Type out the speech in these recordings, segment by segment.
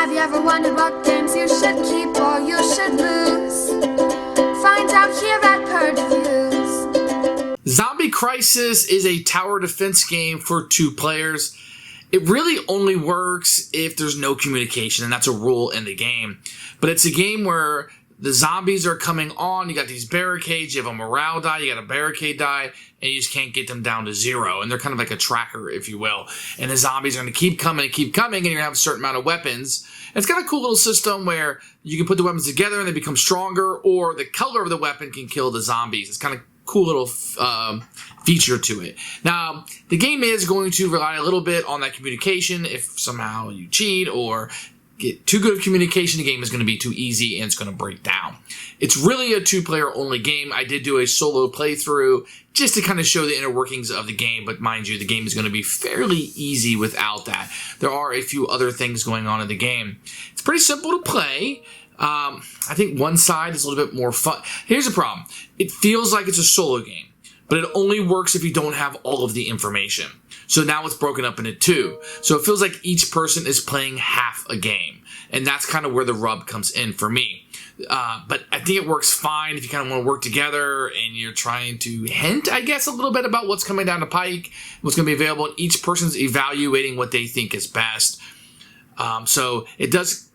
Have you ever wondered what games you should keep or you should lose? Find out here at Purge Reviews. Zombie Crisis is a tower defense game for 2 players. It really only works if there's no communication, and that's a rule in the game. But it's a game where the zombies are coming on, you got these barricades, you have a morale die, you got a barricade die, and you just can't get them down to 0. And they're kind of like a tracker, if you will. And the zombies are going to keep coming, and you're going to have a certain amount of weapons. And it's got a cool little system where you can put the weapons together and they become stronger, or the color of the weapon can kill the zombies. It's kind of cool little feature to it. Now, the game is going to rely a little bit on that communication. If somehow you cheat or get too good of communication, the game is going to be too easy and it's going to break down. It's really a 2-player only game. I did do a solo playthrough just to kind of show the inner workings of the game, but mind you, the game is going to be fairly easy without that. There are a few other things going on in the game. It's pretty simple to play. I think one side is a little bit more fun. Here's the problem. It feels like it's a solo game, but it only works if you don't have all of the information. So now it's broken up into 2. So it feels like each person is playing half a game. And that's kind of where the rub comes in for me. But I think it works fine if you kind of want to work together and you're trying to hint, I guess, a little bit about what's coming down the pike, what's going to be available. And each person's evaluating what they think is best. So it does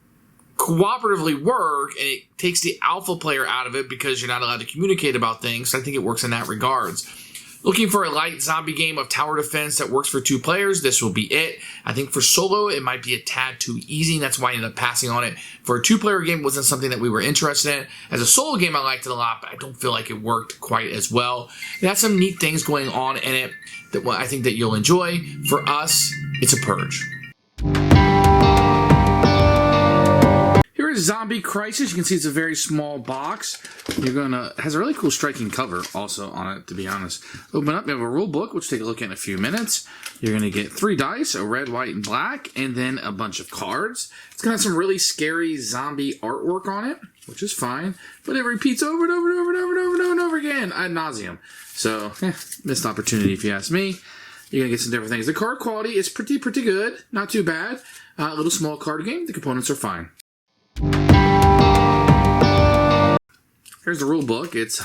cooperatively work, and it takes the alpha player out of it because you're not allowed to communicate about things. So I think it works in that regards. Looking for a light zombie game of tower defense that works for 2 players, this will be it. I think for solo, it might be a tad too easy, and that's why I ended up passing on it. For a 2-player game, it wasn't something that we were interested in. As a solo game, I liked it a lot, but I don't feel like it worked quite as well. It has some neat things going on in it that I think that you'll enjoy. For us, it's a Purge. Here is Zombie Crisis. You can see it's a very small box. It has a really cool striking cover also on it, to be honest. Open up, you have a rule book, which we'll take a look at in a few minutes. You're going to get 3 dice, a red, white, and black, and then a bunch of cards. It's going to have some really scary zombie artwork on it, which is fine, but it repeats over and over and over and over and over and over again ad nauseum. So, missed opportunity if you ask me. You're going to get some different things. The card quality is pretty good, not too bad. A little small card game. The components are fine. Here's the rule book. It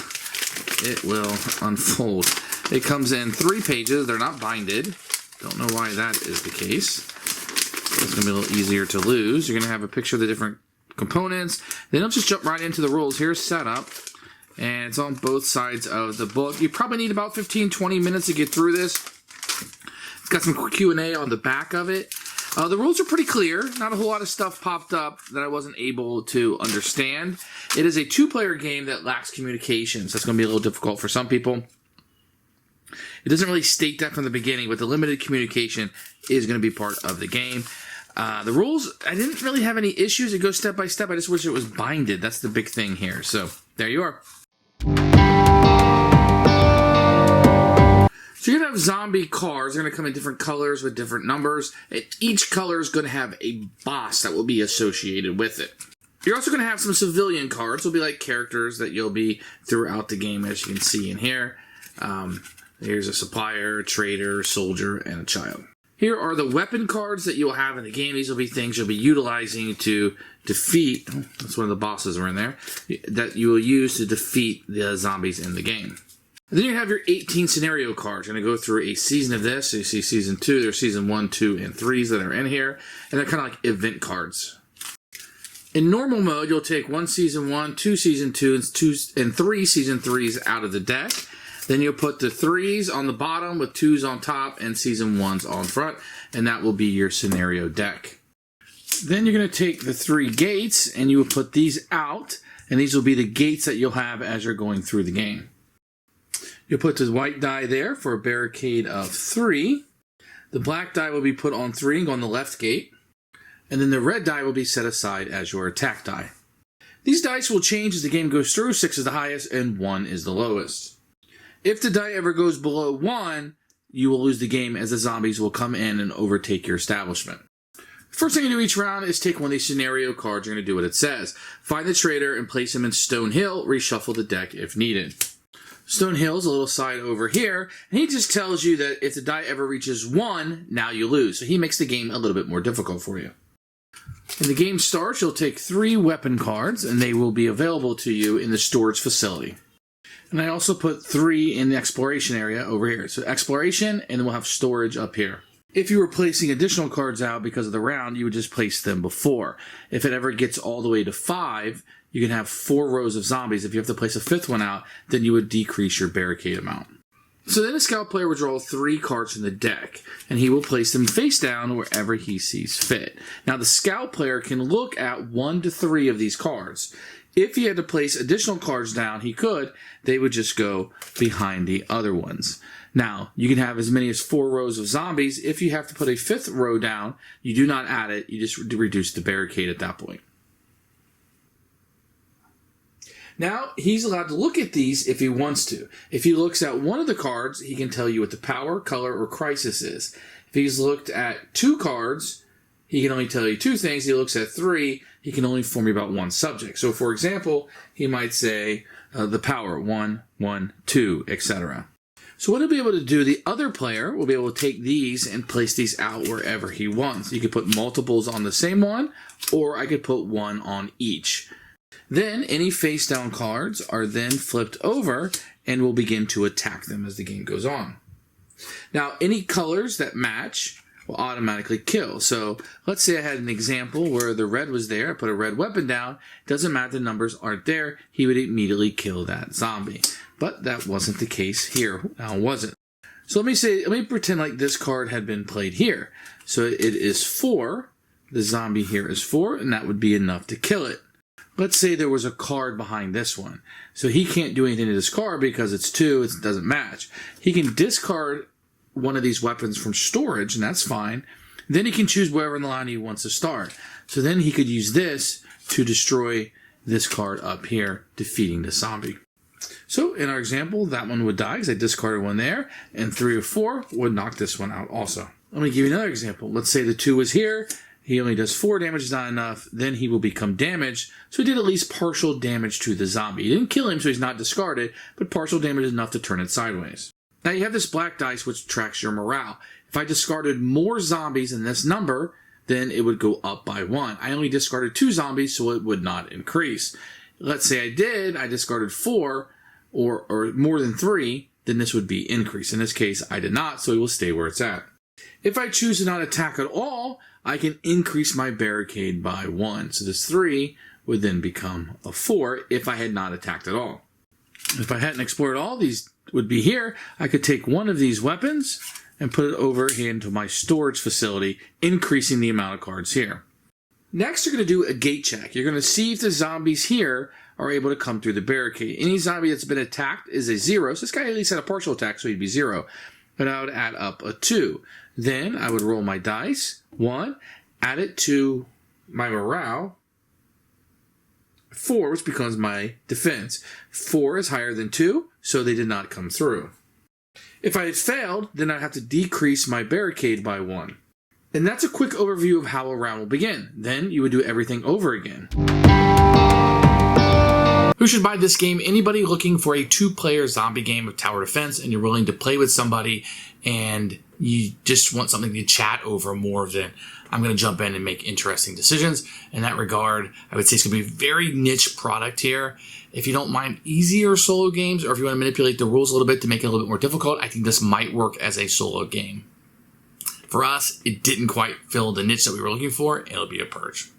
will unfold. It comes in 3 pages. They're not binded. Don't know why that is the case. It's going to be a little easier to lose. You're going to have a picture of the different components. Then you'll just jump right into the rules. Here's setup. And it's on both sides of the book. You probably need about 15-20 minutes to get through this. It's got some Q&A on the back of it. The rules are pretty clear. Not a whole lot of stuff popped up that I wasn't able to understand. It is a 2-player game that lacks communication, so it's going to be a little difficult for some people. It doesn't really state that from the beginning, but the limited communication is going to be part of the game. The rules, I didn't really have any issues. It goes step by step. I just wish it was binded. That's the big thing here. So, there you are. So you're going to have zombie cars. They're going to come in different colors with different numbers. And each color is going to have a boss that will be associated with it. You're also going to have some civilian cards. They'll be like characters that you'll be throughout the game, as you can see in here. Here's a supplier, a trader, soldier, and a child. Here are the weapon cards that you'll have in the game. These will be things you'll be utilizing to defeat. Oh, that's one of the bosses are in there. That you will use to defeat the zombies in the game. And then you have your 18 scenario cards. You're going to go through a season of this. So you see season 2. There's season 1, 2, and 3s that are in here. And they're kind of like event cards. In normal mode, you'll take 1 season 1, 2 season 2, and 3 season 3s out of the deck. Then you'll put the 3s on the bottom with 2s on top and season 1s on front. And that will be your scenario deck. Then you're going to take the 3 gates and you will put these out. And these will be the gates that you'll have as you're going through the game. You'll put the white die there for a barricade of 3. The black die will be put on 3 and go on the left gate. And then the red die will be set aside as your attack die. These dice will change as the game goes through. 6 is the highest and 1 is the lowest. If the die ever goes below 1, you will lose the game as the zombies will come in and overtake your establishment. First thing you do each round is take one of these scenario cards. You're going to do what it says. Find the trader and place him in Stone Hill. Reshuffle the deck if needed. Stone Hill's a little side over here, and he just tells you that if the die ever reaches 1, now you lose. So he makes the game a little bit more difficult for you. When the game starts, you'll take 3 weapon cards, and they will be available to you in the storage facility. And I also put 3 in the exploration area over here. So exploration, and then we'll have storage up here. If you were placing additional cards out because of the round, you would just place them before. If it ever gets all the way to 5, you can have 4 rows of zombies. If you have to place a 5th one out, then you would decrease your barricade amount. So then a scout player will draw 3 cards from the deck, and he will place them face down wherever he sees fit. Now the scout player can look at 1 to 3 of these cards. If he had to place additional cards down, he could. They would just go behind the other ones. Now, you can have as many as 4 rows of zombies. If you have to put a 5th row down, you do not add it. You just reduce the barricade at that point. Now, he's allowed to look at these if he wants to. If he looks at one of the cards, he can tell you what the power, color, or crisis is. If he's looked at 2 cards, he can only tell you 2 things. He looks at 3, he can only inform you about 1 subject. So, for example, he might say the power, 1, 1, 2, etc. So what he'll be able to do, the other player will be able to take these and place these out wherever he wants. You could put multiples on the same one, or I could put 1 on each. Then any face down cards are then flipped over and will begin to attack them as the game goes on. Now any colors that match will automatically kill. So let's say I had an example where the red was there, I put a red weapon down, doesn't matter the numbers aren't there, he would immediately kill that zombie. But that wasn't the case here, now was it? So let me pretend like this card had been played here. So it is 4, the zombie here is 4, and that would be enough to kill it. Let's say there was a card behind this one. So he can't do anything to this card because it's 2, it doesn't match. He can discard one of these weapons from storage, and that's fine. Then he can choose wherever in the line he wants to start. So then he could use this to destroy this card up here, defeating the zombie. So in our example, that one would die because I discarded one there, and 3 or 4 would knock this one out also. Let me give you another example. Let's say the 2 is here. He only does 4 damage, is not enough. Then he will become damaged. So he did at least partial damage to the zombie. He didn't kill him, so he's not discarded, but partial damage is enough to turn it sideways. Now you have this black dice, which tracks your morale. If I discarded more zombies than this number, then it would go up by 1. I only discarded 2 zombies, so it would not increase. Let's say I discarded 4 or more than 3, then this would be increase. In this case, I did not, so it will stay where it's at. If I choose to not attack at all, I can increase my barricade by 1. So this 3 would then become a 4 if I had not attacked at all. If I hadn't explored all, these would be here. I could take one of these weapons and put it over into my storage facility, increasing the amount of cards here. Next, you're going to do a gate check. You're going to see if the zombies here are able to come through the barricade. Any zombie that's been attacked is a 0. So this guy at least had a partial attack, so he'd be 0. But I would add up a 2. Then I would roll my dice, 1, add it to my morale, 4, which becomes my defense. 4 is higher than 2, so they did not come through. If I had failed, then I'd have to decrease my barricade by 1. And that's a quick overview of how a round will begin. Then you would do everything over again. Who should buy this game? Anybody looking for a 2-player zombie game of tower defense and you're willing to play with somebody and you just want something to chat over more than I'm going to jump in and make interesting decisions. In that regard, I would say it's going to be a very niche product here. If you don't mind easier solo games or if you want to manipulate the rules a little bit to make it a little bit more difficult, I think this might work as a solo game. For us, it didn't quite fill the niche that we were looking for. It'll be a Purge.